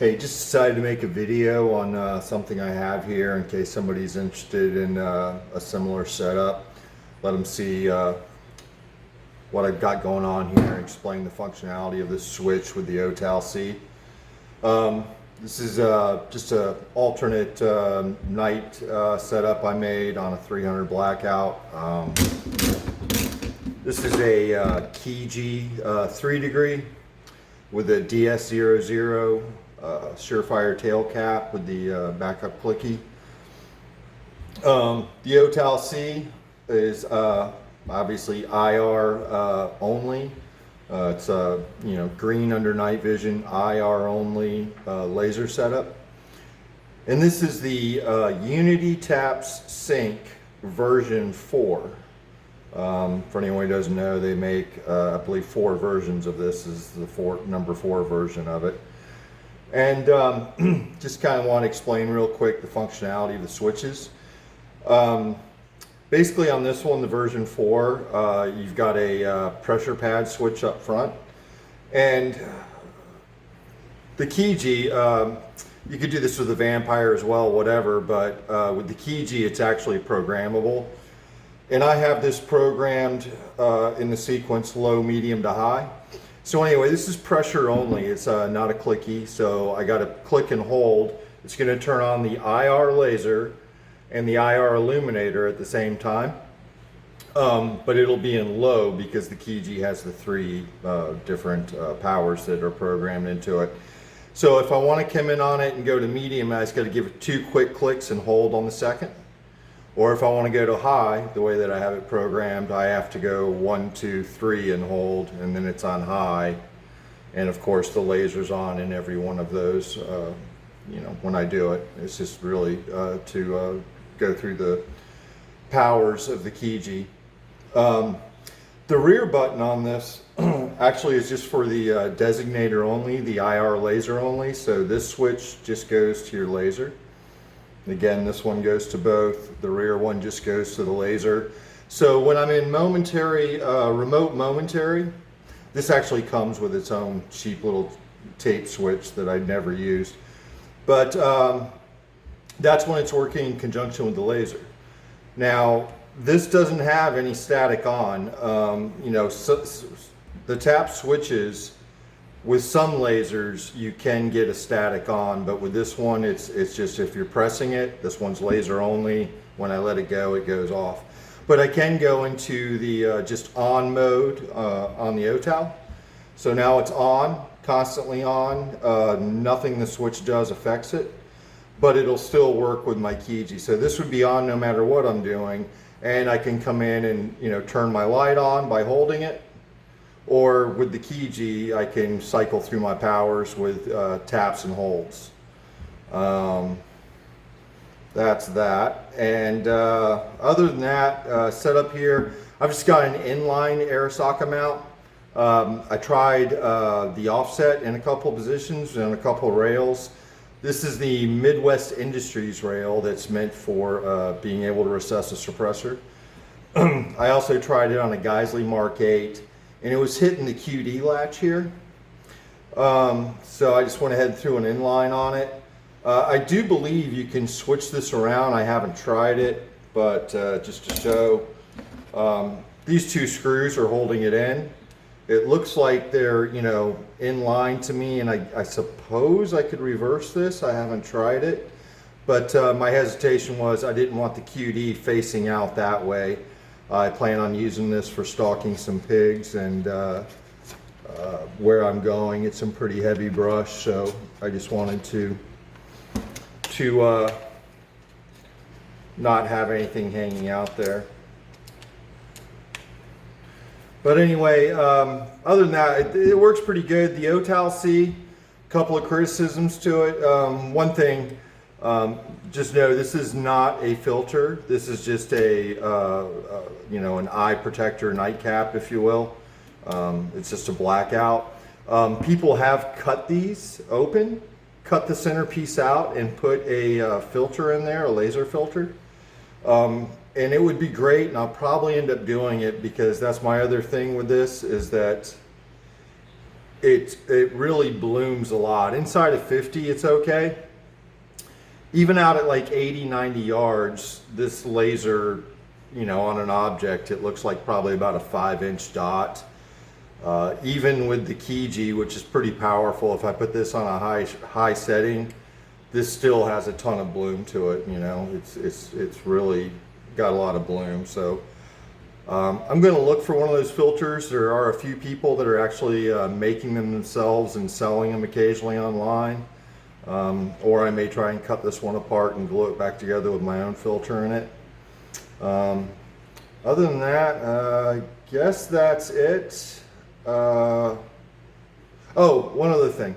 Hey, just decided to make a video on something I have here in case somebody's interested in a similar setup. Let them see what I've got going on here and explain the functionality of this switch with the Otal-C. This is just an alternate night setup I made on a 300 blackout. This is a Kiji 3 degree with a DS00 surefire tail cap with the backup clicky. The Otal-C is obviously IR only. It's green under night vision, IR only laser setup. And this is the Unity Taps Sync version 4. For anyone who doesn't know, they make I believe 4 versions of this. Is the number 4 version of it. And just kind of want to explain real quick the functionality of the switches. Basically on this one, the version 4, you've got a pressure pad switch up front. And the Kiji, you could do this with the Vampire as well, whatever, but with the Kiji it's actually programmable. And I have this programmed in the sequence low, medium to high. So anyway, this is pressure only. It's not a clicky, so I got to click and hold. It's going to turn on the IR laser and the IR illuminator at the same time. But it'll be in low because the Kiji has the 3 different powers that are programmed into it. So if I want to come in on it and go to medium, I just got to give it 2 quick clicks and hold on the second. Or if I want to go to high, the way that I have it programmed, I have to go 1, 2, 3 and hold, and then it's on high. And of course the laser's on in every one of those, when I do it. It's just really to go through the powers of the Kiji. The rear button on this actually is just for the designator only, the IR laser only. So this switch just goes to your laser. Again, this one goes to both. The rear one just goes to the laser. So when I'm in momentary, remote momentary, this actually comes with its own cheap little tape switch that I'd never used. But that's when it's working in conjunction with the laser. Now, this doesn't have any static on. The tap switches, with some lasers you can get a static on, but with this one it's just if you're pressing it, this one's laser only. When I let it go, it goes off. But I can go into the just on mode on the Otal. So now it's on, constantly on. Nothing the switch does affects it, but it'll still work with my Kiji. So this would be on no matter what I'm doing, and I can come in and turn my light on by holding it. Or with the Kiji, I can cycle through my powers with taps and holds. That's that. And other than that, setup here, I've just got an inline air socket mount. I tried the offset in a couple positions and a couple rails. This is the Midwest Industries rail that's meant for being able to recess a suppressor. I also tried it on a Geisley Mark 8. And it was hitting the QD latch here. So I just went ahead and threw an inline on it. I do believe you can switch this around. I haven't tried it, but just to show, these 2 screws are holding it in. It looks like they're, in line to me, and I suppose I could reverse this. I haven't tried it, but my hesitation was I didn't want the QD facing out that way. I plan on using this for stalking some pigs, and where I'm going, it's some pretty heavy brush, so I just wanted to not have anything hanging out there. But anyway, other than that, it works pretty good. The Otal-C, a couple of criticisms to it. One thing, just know this is not a filter. This is just a an eye protector nightcap, if you will. It's just a blackout. People have cut these open, cut the centerpiece out, and put a filter in there, a laser filter. And it would be great, and I'll probably end up doing it because that's my other thing with this, is that it really blooms a lot. Inside of 50, it's okay. Even out at like 80, 90 yards, this laser, on an object, it looks like probably about a 5-inch dot. Even with the Kiji, which is pretty powerful, if I put this on a high setting, this still has a ton of bloom to it. It's really got a lot of bloom. So I'm going to look for one of those filters. There are a few people that are actually making them themselves and selling them occasionally online. Or I may try and cut this one apart and glue it back together with my own filter in it. Other than that, I guess that's it. Oh, one other thing.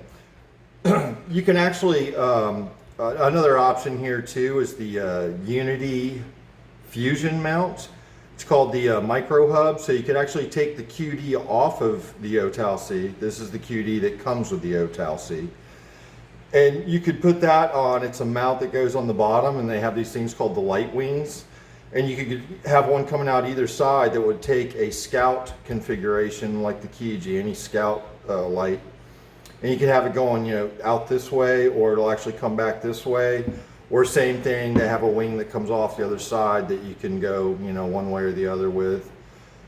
You can actually, another option here too is the Unity Fusion mount. It's called the Micro Hub. So you can actually take the QD off of the Otal-C. This is the QD that comes with the Otal-C. And you could put that on, it's a mount that goes on the bottom, and they have these things called the light wings. And you could have one coming out either side that would take a Scout configuration like the Kiji, any Scout light. And you can have it going, out this way, or it'll actually come back this way. Or same thing, they have a wing that comes off the other side that you can go, one way or the other with.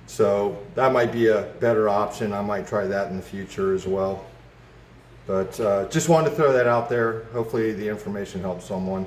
So that might be a better option. I might try that in the future as well. But just wanted to throw that out there. Hopefully the information helps someone.